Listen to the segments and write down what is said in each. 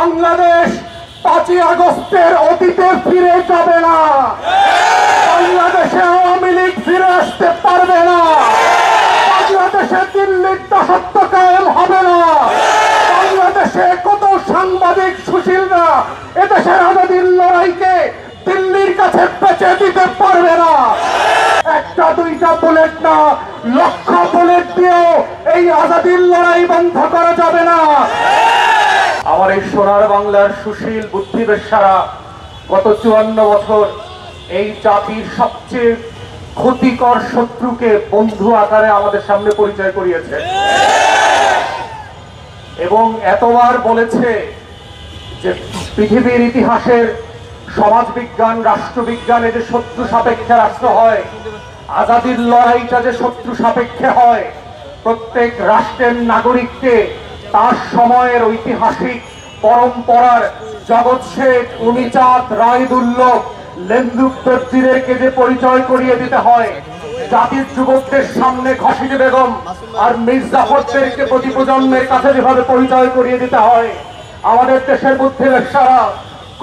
বাংলাদেশ 5ই আগস্টের অতীতে ফিরে যাবে না। বাংলাদেশে আওয়ামী লীগ ফিরে আসতে পারবে না। বাংলাদেশে দিল্লির দাসত্ব কায়েম হবে না। বাংলাদেশে কত সাংবাদিক সুশীলরা এদেশের আজাদীর লড়াইকে দিল্লির কাছে বেচে দিতে পারবে না। একটা দুইটা বুলেট না, লক্ষ বুলেট দিয়েও এই আজাদীর লড়াই বন্ধ করা যাবে না। আমার এই সোনার বাংলার সুশীল বুদ্ধিবেশারা গত 54 বছর এই জাতির সবচেয়ে ক্ষতিকর শত্রুকে বন্ধু আকারে আমাদের সামনে পরিচয় করিয়েছে এবং এতবার বলেছে যে পৃথিবীর ইতিহাসের সমাজবিজ্ঞান, রাষ্ট্রবিজ্ঞানে যে শত্রু সাপেক্ষে রাষ্ট্র হয়, আজাদীর লড়াইটা যে শত্রু সাপেক্ষে হয়। প্রত্যেক রাষ্ট্রের নাগরিককে তার সময়ের ঐতিহাসিক পরম্পরার জগৎ শেঠ, উমিচাঁদ, রায়দুল্লভ, লেন্দুক দর্জিদেরকে যে পরিচয় করিয়ে দিতে হয়, জাতির যুবকদের সামনে ঘসিটে বেগম আর মির্জাফরদেরকে প্রতি প্রজন্মের কাছে যেভাবে পরিচয় করিয়ে দিতে হয়, আমাদের দেশের বুদ্ধিবেশারা,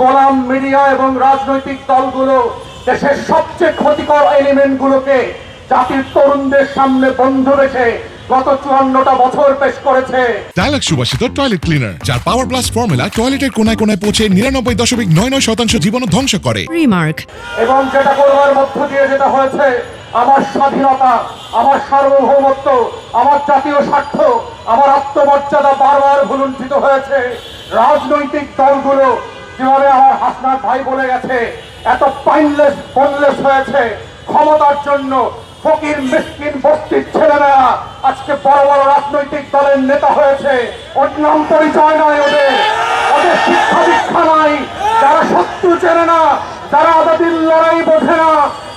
গোলাম মিডিয়া এবং রাজনৈতিক দলগুলো দেশের সবচেয়ে ক্ষতিকর এলিমেন্টগুলোকে জাতির তরুণদের সামনে বন্ধ রেখে গত 54টা বছর পেশ করেছে। ডায়ালগ সুবাসিত টয়লেট ক্লিনার, যার পাওয়ার প্লাস ফর্মুলা টয়লেটের কোনায় কোনায় পৌঁছে 99.99% জীবন ধ্বংস করে। রিমার্ক। এবং যেটা করবার মধ্য দিয়ে যেটা হয়েছে, আমার স্বাধীনতা, আমার সার্বভৌমত্ব, আমার জাতীয় স্বার্থ, আমার আত্মমর্যাদা বারবার ভুলুণ্ঠিত হয়েছে। রাজনৈতিক দলগুলো যেভাবে আমার হাসনাত ভাই বলে গেছে, এত পাইনলেস বনলেস হয়েছে ক্ষমতার জন্য। ফকির মিসকিন বস্তির ছেলেমেয়েরা আজকে বড় বড় রাজনৈতিক দলের নেতা হয়েছে। ওর নাম পরিচয় নয়, ওদের শিক্ষা দীক্ষা নাই। যারা শত্রু চেনে না, যারা আজাদীর লড়াই বোঝে না,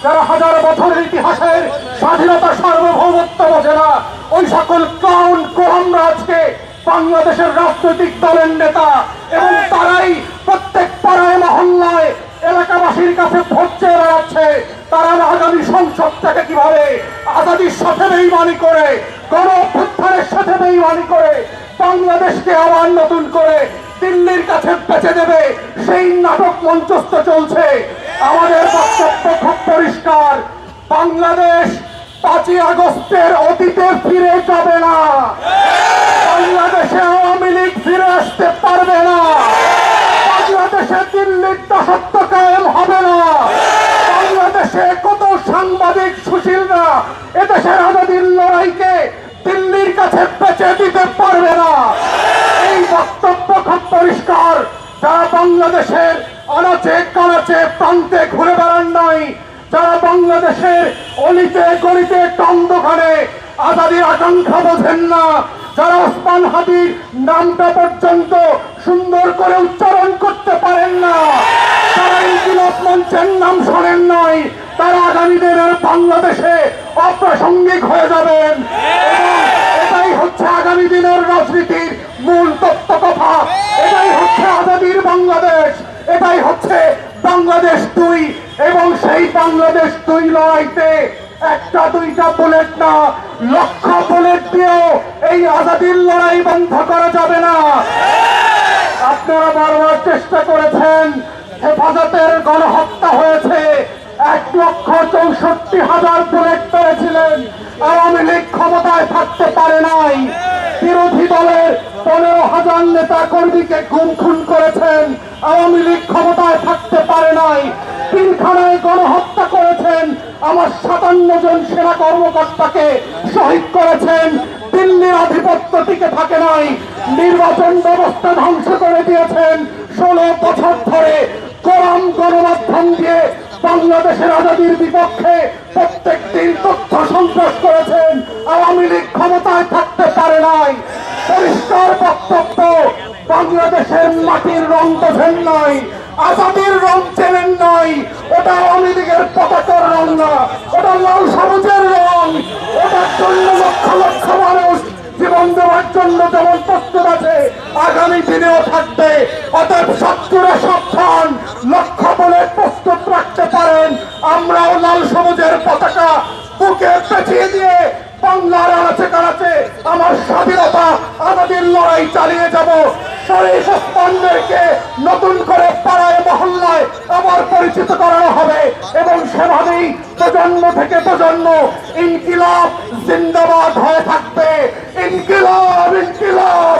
যারা হাজার বছরের ইতিহাসের স্বাধীনতা সার্বভৌমত্ব বোঝে না, ওই সকল ক্লাউন কোলামরা আজকে বাংলাদেশের রাজনৈতিক দলের নেতা। এবং তারাই প্রত্যেক পাড়ায় মহল্লায় এলাকাবাসীর কাছে ভোট চেয়ে বেড়াচ্ছে। তারা আগামী সংসদ থেকে কিভাবে আজাদীর সাথে বেইমানি করে, গণ অভ্যুত্থানের সাথে বেইমানি করে বাংলাদেশকে আবার নতুন করে দিল্লির কাছে বেচে দেবে, সেই নাটক মঞ্চস্থ চলছে। আমাদের বক্তব্য খুব পরিষ্কার, বাংলাদেশ 5ই আগস্টের অতীতে ফিরে যাবে না। বাংলাদেশে আওয়ামী লীগ ফিরে আসতে পারবে না। বাংলাদেশে দিল্লির দাসত্ব কায়েম হবে না। বাংলাদেশে কত সাংবাদিক সুশীলরা এদেশের আজাদীর লড়াইকে দিল্লির কাছে বেচে দিতে পারবে না। এই বক্তব্য খুব পরিষ্কার। যারা বাংলাদেশের আনাচে কানাচে প্রান্তে ঘুরে বেড়ান নাই, যারা বাংলাদেশের অলিতে গলিতে টং দোকানে আজাদীর আকাঙ্ক্ষা বোঝেন না, যারা ওসমান হাদির নামটা পর্যন্ত সুন্দর করে উচ্চারণ করতে পারেন না, তারা ইনকিলাব মঞ্চের নাম শোনেন নাই, তারা আগামী দিনের বাংলাদেশে অপ্রাসঙ্গিক হয়ে যাবেন। এবং এটাই হচ্ছে আগামী দিনের রাজনীতির মূল তত্ত্ব কথা। এটাই হচ্ছে আজাদীর বাংলাদেশ, এটাই হচ্ছে বাংলাদেশ 2। এবং সেই বাংলাদেশ 2 লড়াইতে একটা দুইটা বুলেট না, লক্ষ বুলেট দিয়েও এই আজাদীর লড়াই বন্ধ করা যাবে না। আপনারা বারবার চেষ্টা করেছেন, হেফাজতের গণহত্যা হয়েছে, 1,64,000 বুলেট পেয়েছিলেন। আওয়ামী লীগ ক্ষমতায় থাকতে পারে নাই। বিরোধী দলের 15,000 নেতা কর্মীকে গুম খুন করেছেন, আওয়ামী লীগ ক্ষমতায় থাকতে পারে নাই। পিলখানায় গণহত্যা করেছেন, আমার 57 জন সেনা কর্মকর্তাকে শহীদ করেছেন। দিল্লির আধিপত্য টিকে থাকে নাই, নির্বাচন ব্যবস্থা ধ্বংস করে দিয়েছেন। 16 বছর ধরে গোলাম গণমাধ্যম দিয়ে বাংলাদেশের আজাদীর বিপক্ষে প্রত্যেক দিন তথ্য সন্ত্রাস করেছেন। আওয়ামী লীগ ক্ষমতায় থাকতে পারে নাই। পরিষ্কার বক্তব্য, বাংলাদেশের মাটির রং বোঝেন নাই, আজাদীর রং চেনেন নাই। ওটা আওয়ামী লীগের পতাকার রং না, ওটা লাল সবুজের রং। ওটার জন্য লক্ষ লক্ষ মানুষ জীবন দেওয়ার জন্য যেমন প্রস্তুত আছে, আগামী দিনেও থাকবে। অতএব শত্রুরা সাবধান, লক্ষ্য বলে প্রস্তুত রাখতে পারেন। আমরাও লাল সবুজের পতাকা বুকে পেঁচিয়ে দিয়ে বাংলার আনাচে কানাচে আমার স্বাধীনতা আজাদীর লড়াই লড়াই চালিয়ে যাব। শরীফ ওসমানদেরকে নতুন করে পাড়ায় মহল্লায় আবার পরিচিত করানো হবে এবং সেভাবেই প্রজন্ম থেকে প্রজন্ম ইনকিলাব জিন্দাবাদ হয়ে থাকবে। ইনকিলাব ইনকিলাব